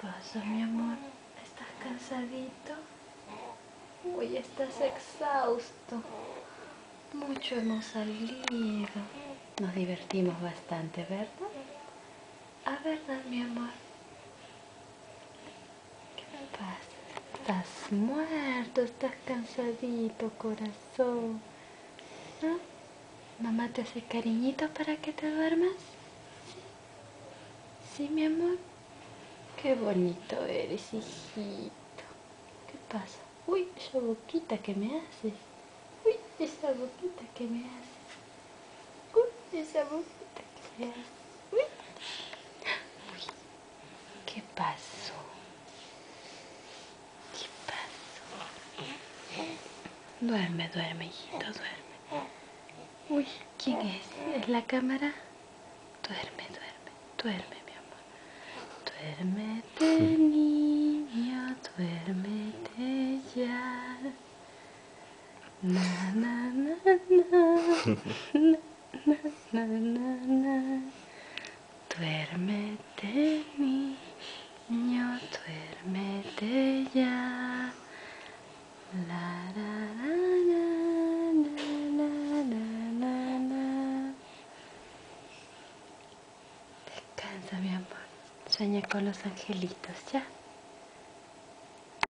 pasa, mi amor? ¿Estás cansadito? Hoy estás exhausto. Mucho hemos salido. Nos divertimos bastante, ¿verdad? ¿Ah, verdad, mi amor? ¿Qué pasa? Estás muerto, estás cansadito, corazón. ¿No? ¿Mamá te hace cariñito para que te duermas? ¿Sí, mi amor? Qué bonito eres, hijito. ¿Qué pasa? Uy, esa boquita que me haces. Uy, esa boquita que me haces. Uy, esa boquita que me haces. Uy. Uy, ¿qué pasó? ¿Qué pasó? Duerme, duerme, hijito, duerme. Uy, ¿quién es? ¿Es la cámara? Duerme, duerme, duerme, mi amor. Duérmete, niño, duérmete ya. Na, na, na, na, na, na, na, na. Duérmete, niño, duérmete ya. La, la, la, la, la, la, la, la. Descansa, mi amor. Sueña con los angelitos, ¿ya?